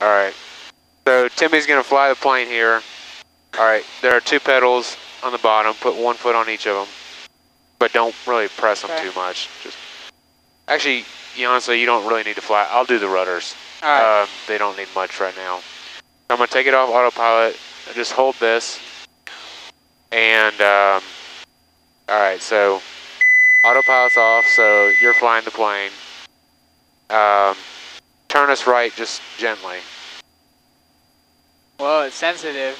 All right. So Timmy's going to fly the plane here. All right. There are 2 pedals on the bottom. Put 1 foot on each of them. But don't really press them too much. Just actually, honestly, you don't really need to fly. I'll do the rudders. All right. They don't need much right now. I'm going to take it off autopilot. Just hold this. And, all right, so autopilot's off, so you're flying the plane. Turn us right just gently. Whoa, it's sensitive.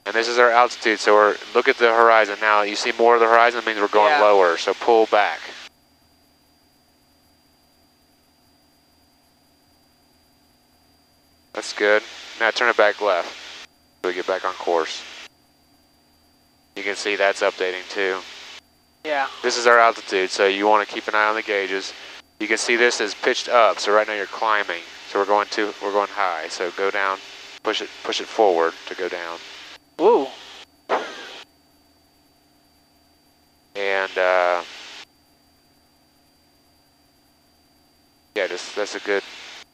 And this is our altitude, so look at the horizon now. You see more of the horizon, means we're going lower, so pull back. That's good. Now turn it back left so we get back on course. You can see that's updating too. Yeah. This is our altitude, so you want to keep an eye on the gauges. You can see this is pitched up, so right now you're climbing. So we're going high. So go down, push it forward to go down. Ooh. And yeah, that's a good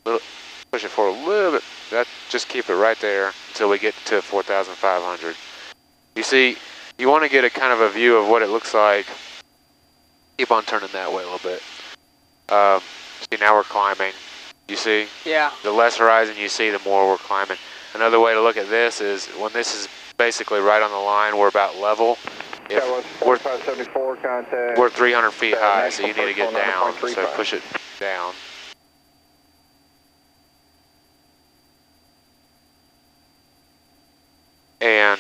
little. Push it forward a little bit. Just keep it right there until we get to 4,500. You see, you want to get a kind of a view of what it looks like. Keep on turning that way a little bit. See, now we're climbing. You see? Yeah. The less horizon you see, the more we're climbing. Another way to look at this is when this is basically right on the line, we're about level. We're 300 feet high, so you need to get down. So push it down. And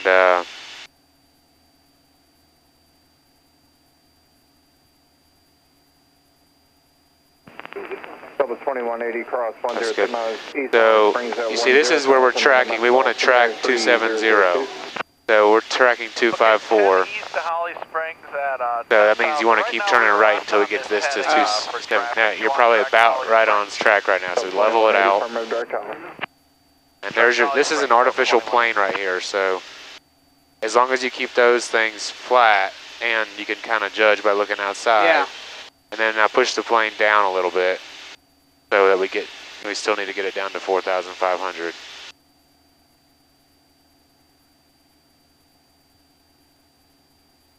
Double 2180 cross 106 miles east. So you see, this is where we're tracking. We want to track 270. So we're tracking 254. So that means you want to keep turning right until we get to this to 270. You're probably about right on track right now. So level it out. And there's this is an artificial plane right here, so as long as you keep those things flat, and you can kind of judge by looking outside. Yeah. And then I push the plane down a little bit, so that we still need to get it down to 4,500.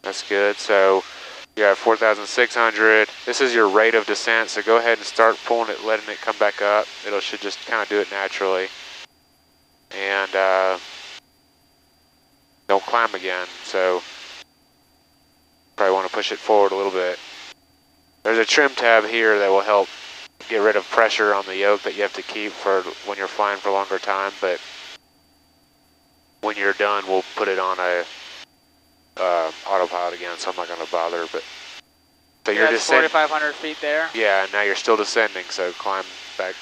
That's good. So you have 4,600. This is your rate of descent, so go ahead and start pulling it, letting it come back up. It should just kind of do it naturally. And don't climb again, so probably want to push it forward a little bit. There's a trim tab here that will help get rid of pressure on the yoke that you have to keep for when you're flying for a longer time, but when you're done, we'll put it on a autopilot again, so I'm not going to bother. But so you're descending 4,500 feet there. Yeah, and now you're still descending, so climb back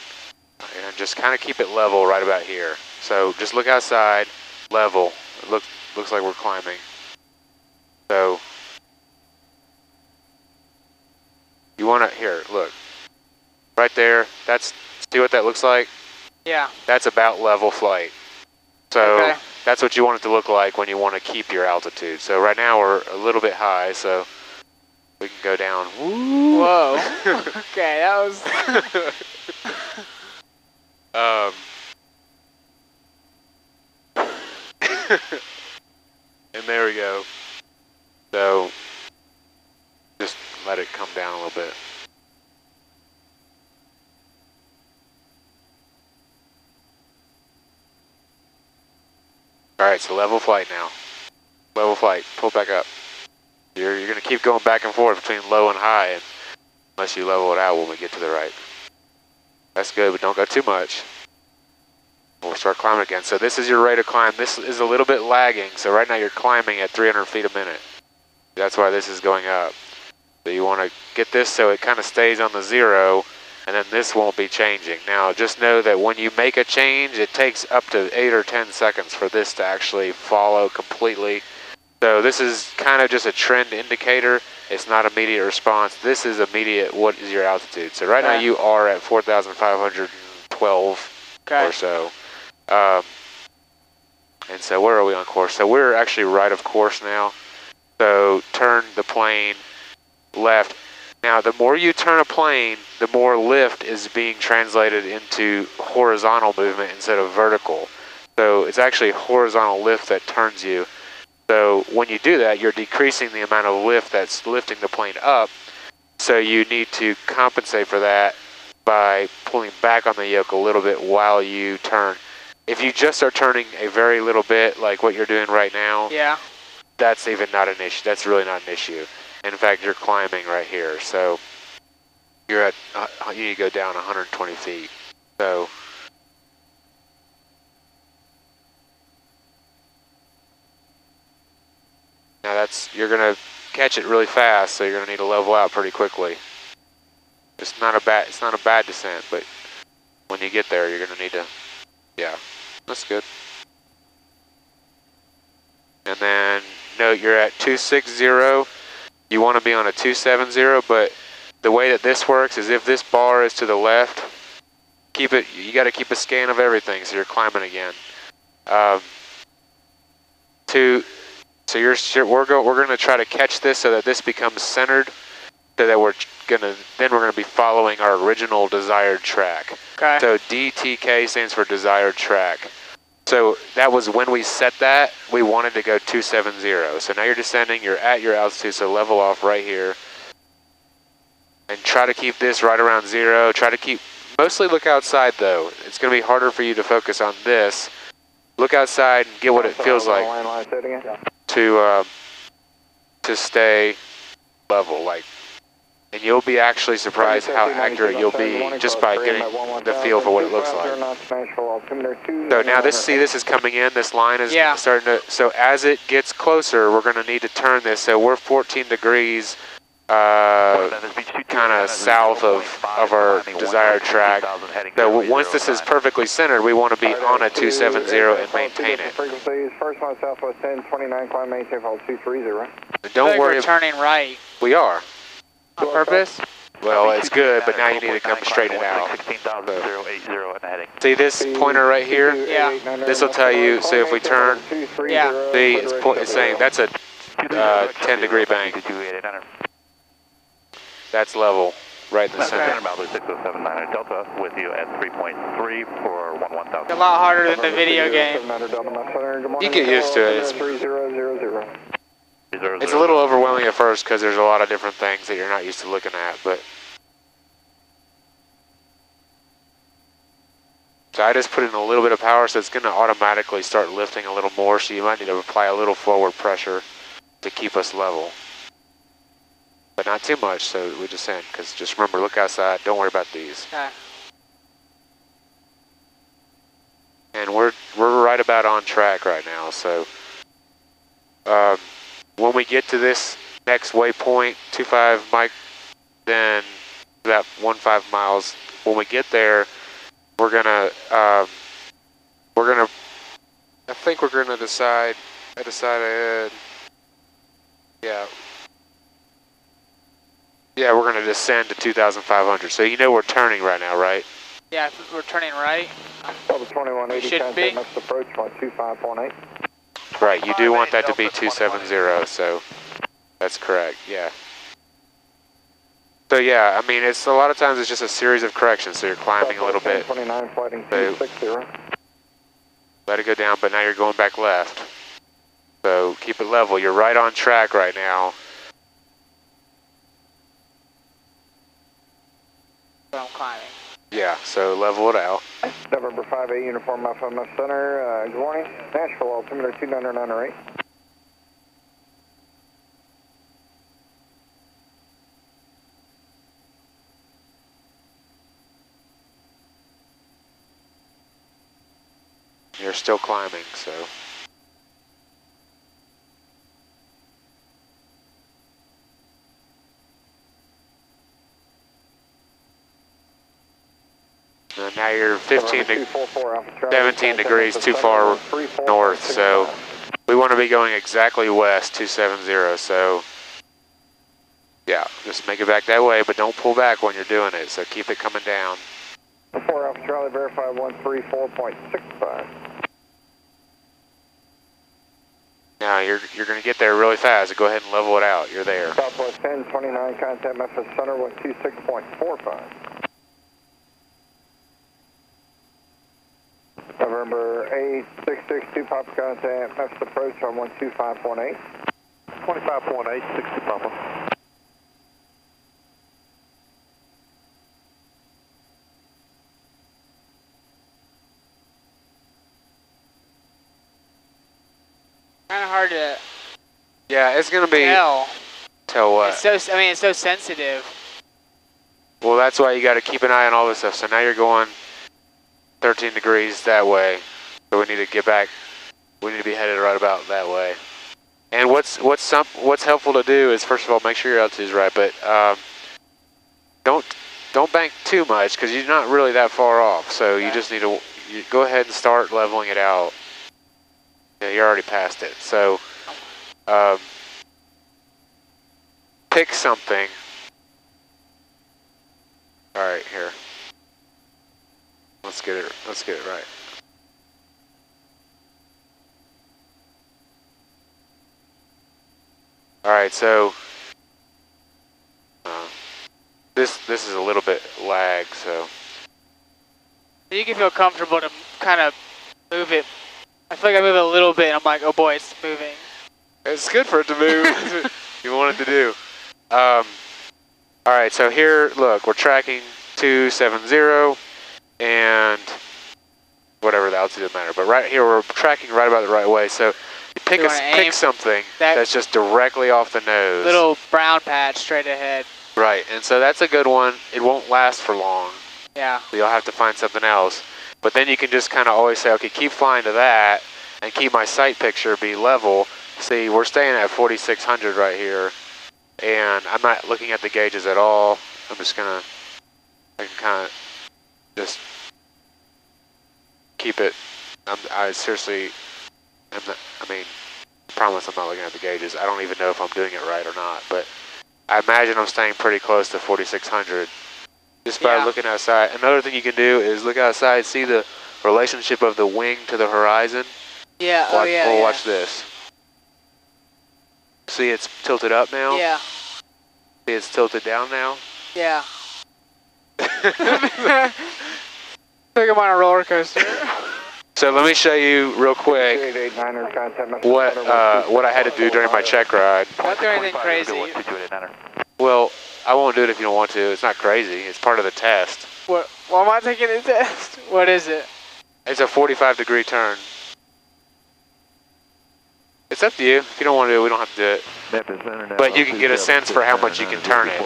and just kind of keep it level right about here. So just look outside, level. It looks like we're climbing. So you want to, here, look. Right there, see what that looks like? Yeah. That's about level flight. So that's what you want it to look like when you want to keep your altitude. So right now we're a little bit high, so we can go down. Woo. Whoa. Okay, that was... and there we go. So just let it come down a little bit. Alright, so level flight now. Level flight, pull back up. You're going to keep going back and forth between low and high, and unless you level it out when we get to the right. That's good, but don't go too much. We'll start climbing again. So this is your rate of climb. This is a little bit lagging, so right now you're climbing at 300 feet a minute. That's why this is going up. So you want to get this so it kind of stays on the 0, and then this won't be changing. Now just know that when you make a change, it takes up to 8 or 10 seconds for this to actually follow completely. So this is kind of just a trend indicator. It's not immediate response. This is immediate, what is your altitude. So right now you are at 4,512 or so. And so where are we on course? So we're actually right of course now. So turn the plane left. Now, the more you turn a plane, the more lift is being translated into horizontal movement instead of vertical. So it's actually horizontal lift that turns you. So when you do that, you're decreasing the amount of lift that's lifting the plane up. So you need to compensate for that by pulling back on the yoke a little bit while you turn. If you just are turning a very little bit, like what you're doing right now, yeah, that's even not an issue. That's really not an issue. In fact, you're climbing right here. So you're at, you need to go down 120 feet. So now you're gonna catch it really fast, so you're gonna need to level out pretty quickly. It's not a bad descent, but when you get there, you're gonna need to, yeah, that's good. And then note you're at 260. You want to be on a 270, but the way that this works is if this bar is to the left, you got to keep a scan of everything, so you're climbing again. We're going to try to catch this so that this becomes centered, so that we're going to be following our original desired track. okay. So DTK stands for desired track. So that was when we set that, we wanted to go 270. So now you're descending, you're at your altitude, so level off right here. And try to keep this right around 0. Mostly look outside though. It's going to be harder for you to focus on this. Look outside and get what it feels like to stay level. And you'll be actually surprised how accurate you'll be just by getting the feel for what it looks like. So now this is coming in, this line is starting to, so as it gets closer, we're going to need to turn this. So we're 14 degrees kind of south of our desired track. So once this is perfectly centered, we want to be on a 270 and maintain it. First one southwest 10, 29, climb, maintain, hold 230. Don't worry. We're turning right. We are. On purpose? Well, it's good, but now you need to come straighten it out. See this pointer right here? Yeah. This will tell you, so if we turn, Yeah. see, it's saying that's a 10 degree bank. That's level, right in the center. Delta with you at 3.3 for 11,000. A lot harder than the video game. You get used to it. It's a little overwhelming at first because there's a lot of different things that you're not used to looking at, but. So I just put in a little bit of power, so it's going to automatically start lifting a little more, so you might need to apply a little forward pressure to keep us level. But not too much, so we just end, because just remember, look outside, don't worry about these. Okay. And we're right about on track right now, so when we get to this next waypoint, 25 Mike, then about 15 miles, when we get there, I think we're gonna decide ahead. Yeah, we're gonna descend to 2,500. So you know we're turning right now, right? Yeah, we're turning right. Delta 2180, Should be. next approach, 25.8. Right, you do want that to be 270, so that's correct, yeah. So yeah, I mean, it's a lot of times it's just a series of corrections, so you're climbing a little bit. 29, flighting So 260. let it go down, but now you're going back left. So keep it level, you're right on track right now. So I'm climbing. Yeah, so level it out. November 58, Uniform Alpha MS Center, good morning. Nashville, altimeter 2998. You're still climbing, so. Now you're 17 degrees too far north, so we want to be going exactly west, 270, so yeah, just make it back that way, but don't pull back when you're doing it, so keep it coming down. 4 Alpha Charlie, verify 134.65. Now you're going to get there really fast. So go ahead and level it out. You're there. Southwest 1029, contact Memphis Center 126.45. November 8662, Papa contact Memphis approach on 125.8. 25.8, 60 Papa. Kind of hard to Yeah, it's going to be... tell. Tell what? It's so sensitive. Well, that's why you got to keep an eye on all this stuff. So now you're going 13 degrees that way. So we need to get back. We need to be headed right about that way. And what's helpful to do is, first of all, make sure your altitude is right, but don't bank too much because you're not really that far off. So you just need to go ahead and start leveling it out. Yeah, you're already past it. So pick something. All right, here. Let's get it right. All right, so this is a little bit lag, so You can feel comfortable to kind of move it. I feel like I move it a little bit and I'm like, oh boy, it's moving. it's good for it to move. That's what you want it to do. All right, so here, look, we're tracking 270 and whatever the altitude doesn't matter. But right here, we're tracking right about the right way. So you pick something that's just directly off the nose. Little brown patch straight ahead. Right, and so that's a good one. It won't last for long. Yeah. So you'll have to find something else. But then you can just kind of always say, okay, keep flying to that and keep my sight picture be level. See, we're staying at 4,600 right here. And I'm not looking at the gauges at all. I'm just gonna, I can kind of just keep it. I seriously, I promise I'm not looking at the gauges. I don't even know if I'm doing it right or not, but I imagine I'm staying pretty close to 4,600 just by looking outside. Another thing you can do is look outside, see the relationship of the wing to the horizon. Yeah, Watch this. See, it's tilted up now? Yeah. See, it's tilted down now? Yeah. I think I'm on a roller coaster. So let me show you real quick what I had to do during my check ride. Don't do anything crazy. Well, I won't do it if you don't want to. It's not crazy. It's part of the test. What? Why am I taking the test? What is it? It's a 45-degree turn. It's up to you. If you don't want to do it, we don't have to do it. But you can get a sense for how much you can turn it.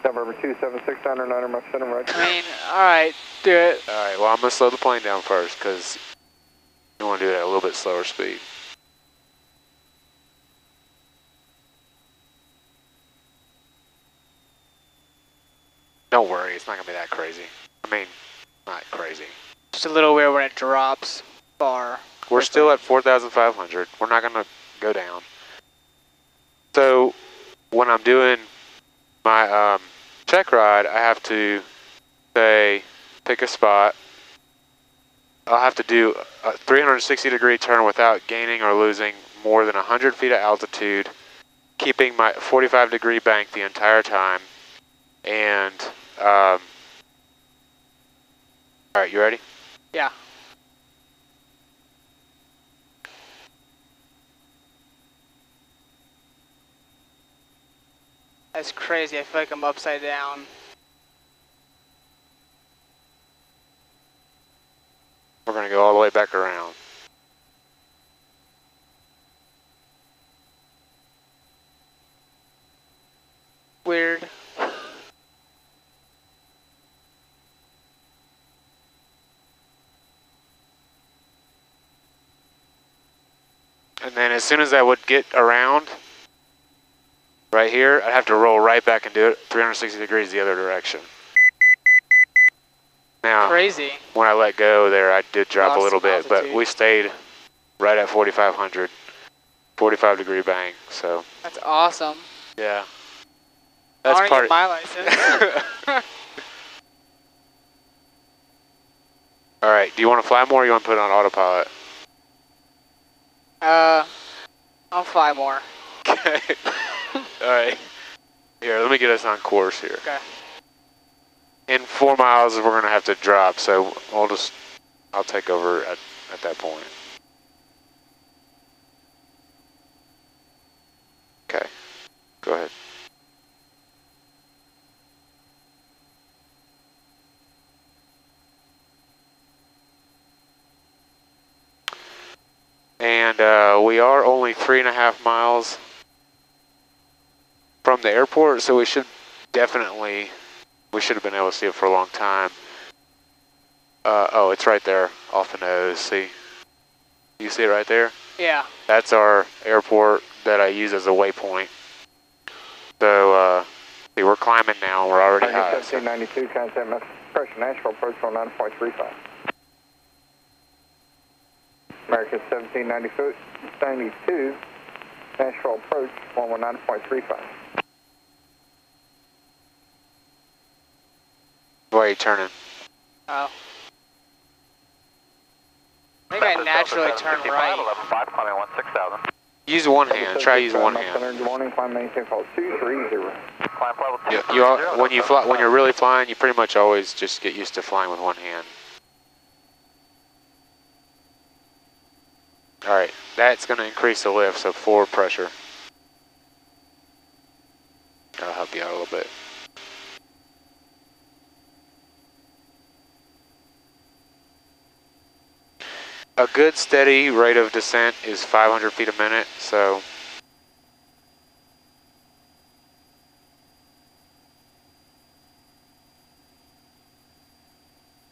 November 276, 909, my center right. I mean, alright, do it. Alright, well, I'm going to slow the plane down first because you want to do it at a little bit slower speed. Don't worry, it's not going to be that crazy. I mean, not crazy. Just a little weird when it drops far. We're still at 4,500. We're not going to go down. So when I'm doing my check ride, I have to say, pick a spot. I'll have to do a 360-degree turn without gaining or losing more than 100 feet of altitude, keeping my 45-degree bank the entire time. And, all right, you ready? Yeah. That's crazy. I feel like I'm upside down. We're going to go all the way back around. Weird. And then as soon as I would get around, right here, I'd have to roll right back and do it 360 degrees the other direction. Now, Crazy. When I let go there, I did drop a little bit, altitude. but we stayed right at 4,500, 45-degree bank, so. That's awesome. Yeah. I That's want to part get my license. All right, do you want to fly more or you want to put it on autopilot? I'll fly more. Okay. All right. Here, let me get us on course here. Okay. In 4 miles, we're gonna have to drop, so I'll take over at that point. Okay. Go ahead. And we are only 3.5 miles from the airport, so we should have been able to see it for a long time. Oh, it's right there off the nose, see? You see it right there? Yeah. That's our airport that I use as a waypoint. So, see, we're climbing now, we're already high. 1792, contact message, pressure Nashville, approach 19.35. American 1792, Nashville approach 119.35. Where are you turning? Oh. I think I naturally turn right. 11.5, climbing 16,000. Use one hand. Try using one hand. Good morning, climb maintain fault 230. Climb level 2. Yeah, when you're really flying, you pretty much always just get used to flying with one hand. All right, that's going to increase the lift, so forward pressure. That'll help you out a little bit. A good steady rate of descent is 500 feet a minute, so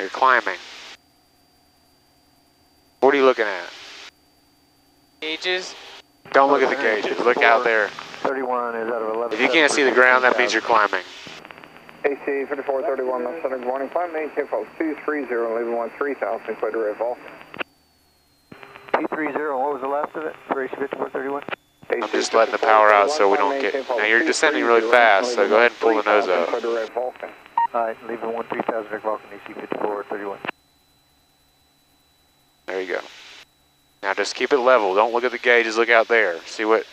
you're climbing. What are you looking at? Gauges. Don't look at the gauges, look out there. 31 is out of 11. If you can't see the ground, that means you're climbing. AC 5431, Mount Center, good morning, climb maintain fault 230, leaving 13,000, clear to Red Vulcan. P30, what was the last of it? Ratio 5431? I'm just letting the power out so we don't get... Now you're descending really fast, so go ahead and pull the nose up. Alright, leaving 13,000 Red Vulcan, AC 5431. There you go. Now just keep it level. Don't look at the gauges, look out there. See what...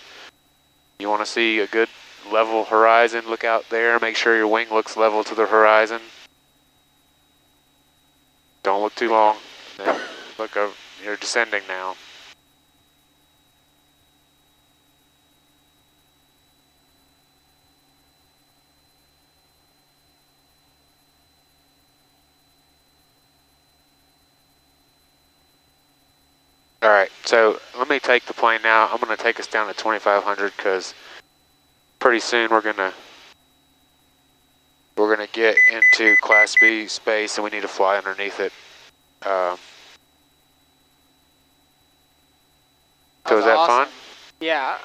You want to see a good level horizon, look out there. Make sure your wing looks level to the horizon. Don't look too long. Then look over. You're descending now. All right, so let me take the plane now. I'm going to take us down to 2,500 because pretty soon we're gonna get into Class B space and we need to fly underneath it. So was that awesome. fun? Yeah.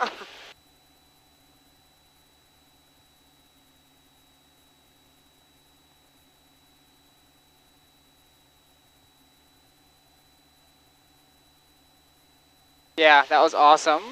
Yeah, that was awesome.